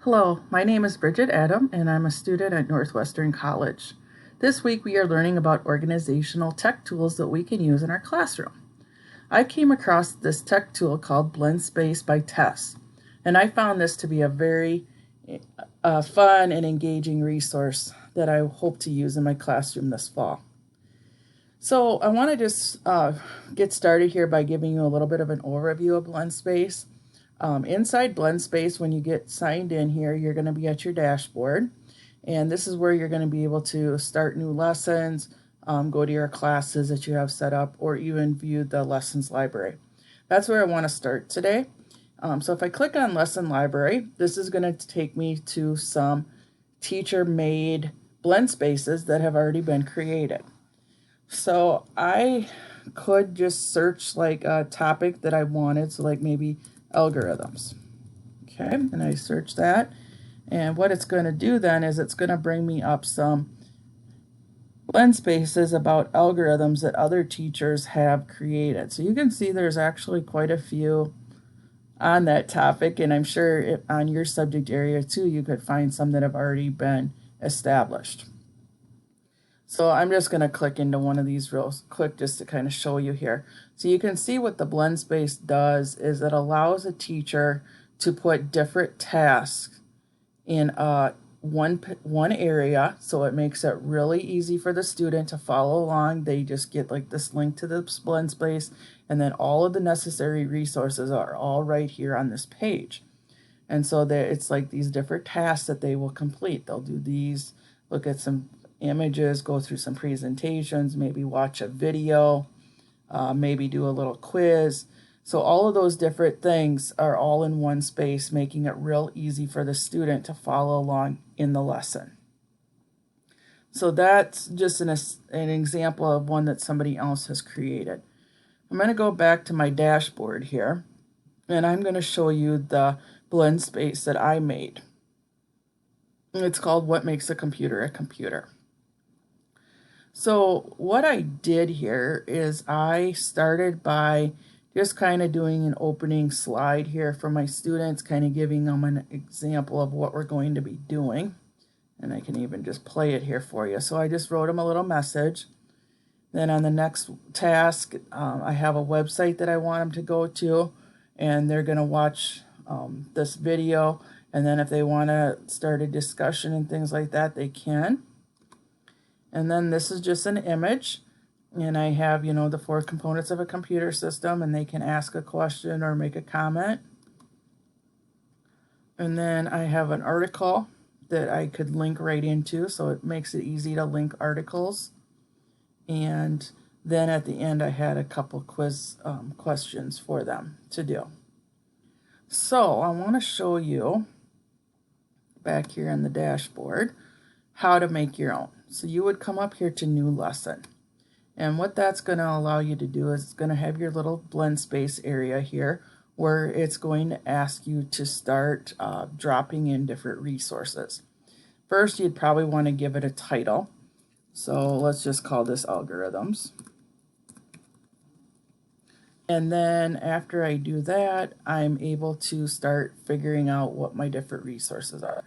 Hello, my name is Bridget Adam and I'm a student at Northwestern College. This week we are learning about organizational tech tools that we can use in our classroom. I came across this tech tool called Blendspace by Tess, and I found this to be a very fun and engaging resource that I hope to use in my classroom this fall. So I want to just get started here by giving you a little bit of an overview of Blendspace. Inside Blendspace, when you get signed in here, you're going to be at your dashboard. And this is where you're going to be able to start new lessons, go to your classes that you have set up, or even view the lessons library. That's where I want to start today. So if I click on Lesson Library, this is going to take me to some teacher-made blend spaces that have already been created. So I could just search like a topic that I wanted, so like maybe algorithms. Okay, and I search that, and what it's going to do then is it's going to bring me up some blend spaces about algorithms that other teachers have created. So you can see there's actually quite a few on that topic, and I'm sure on your subject area too you could find some that have already been established. So I'm just going to click into one of these real quick just to kind of show you here. So you can see what the Blendspace does is it allows a teacher to put different tasks in one area, so it makes it really easy for the student to follow along. They just get like this link to the Blendspace, and then all of the necessary resources are all right here on this page. And so it's like these different tasks that they will complete. They'll do these, look at some images, go through some presentations, maybe watch a video, maybe do a little quiz. So all of those different things are all in one space, making it real easy for the student to follow along in the lesson. So that's just an example of one that somebody else has created. I'm going to go back to my dashboard here, and I'm going to show you the blend space that I made. It's called What Makes a Computer a Computer. So what I did here is I started by just kind of doing an opening slide here for my students, kind of giving them an example of what we're going to be doing. And I can even just play it here for you. So I just wrote them a little message. Then on the next task, I have a website that I want them to go to, and they're going to watch this video. And then if they want to start a discussion and things like that, they can. And then this is just an image, and I have, the 4 components of a computer system, and they can ask a question or make a comment. And then I have an article that I could link right into, so it makes it easy to link articles. And then at the end, I had a couple quiz questions for them to do. So I want to show you back here on the dashboard how to make your own. So you would come up here to New Lesson. And what that's going to allow you to do is it's going to have your little blend space area here where it's going to ask you to start dropping in different resources. First, you'd probably want to give it a title. So let's just call this algorithms. And then after I do that, I'm able to start figuring out what my different resources are.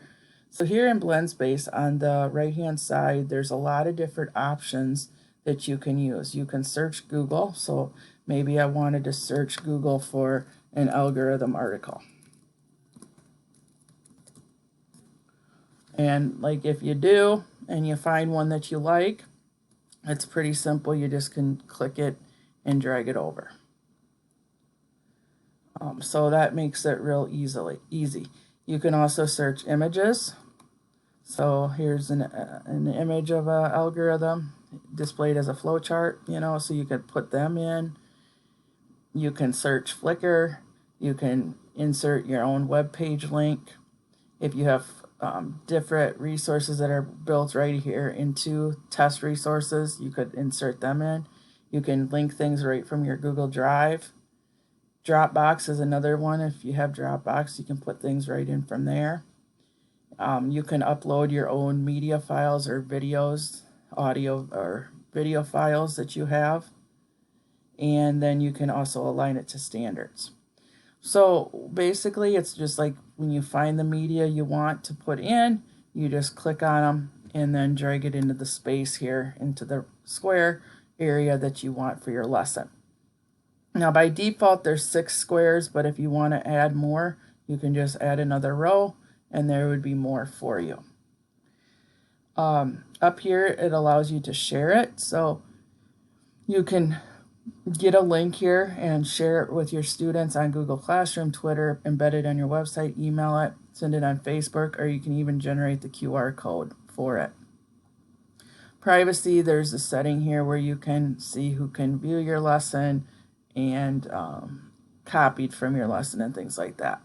So here in Blendspace on the right hand side, there's a lot of different options that you can use. You can search Google. So maybe I wanted to search Google for an algorithm article. And like if you do and you find one that you like, it's pretty simple. You just can click it and drag it over. So that makes it real easy. You can also search images. So here's an image of an algorithm displayed as a flowchart, so you could put them in. You can search Flickr. You can insert your own web page link. If you have different resources that are built right here into test resources, you could insert them in. You can link things right from your Google Drive. Dropbox is another one. If you have Dropbox, you can put things right in from there. You can upload your own media files or videos, audio or video files that you have. And then you can also align it to standards. So basically, it's just like when you find the media you want to put in, you just click on them and then drag it into the space here, into the square area that you want for your lesson. Now by default there's 6 squares, but if you want to add more, you can just add another row and there would be more for you. Up here it allows you to share it, so you can get a link here and share it with your students on Google Classroom, Twitter, embed it on your website, email it, send it on Facebook, or you can even generate the QR code for it. Privacy, there's a setting here where you can see who can view your lesson and copied from your lesson and things like that.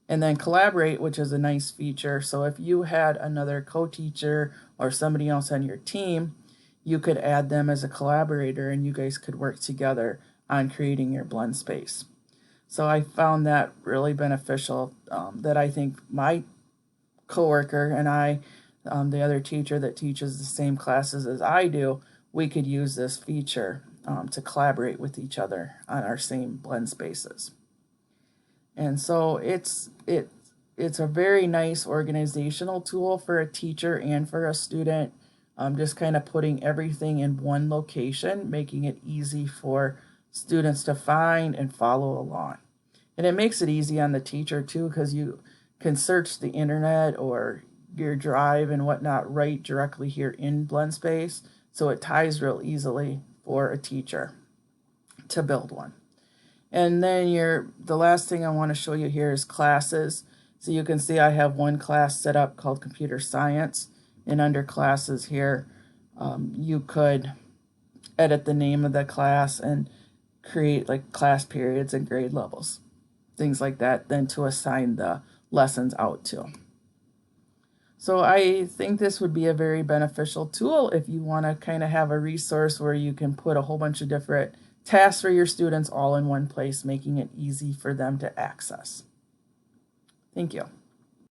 And then collaborate, which is a nice feature. So if you had another co-teacher or somebody else on your team, you could add them as a collaborator and you guys could work together on creating your Blendspace. So I found that really beneficial, that I think my coworker and I, the other teacher that teaches the same classes as I do, we could use this feature to collaborate with each other on our same Blendspaces. And so it's a very nice organizational tool for a teacher and for a student. Just kind of putting everything in one location, making it easy for students to find and follow along. And it makes it easy on the teacher too, because you can search the internet or your drive and whatnot right directly here in Blendspace. So it ties real easily for a teacher to build one. And then the last thing I want to show you here is classes. So you can see I have one class set up called Computer Science. And under classes here, you could edit the name of the class and create like class periods and grade levels, things like that, then to assign the lessons out to. So I think this would be a very beneficial tool if you want to kind of have a resource where you can put a whole bunch of different tasks for your students all in one place, making it easy for them to access. Thank you.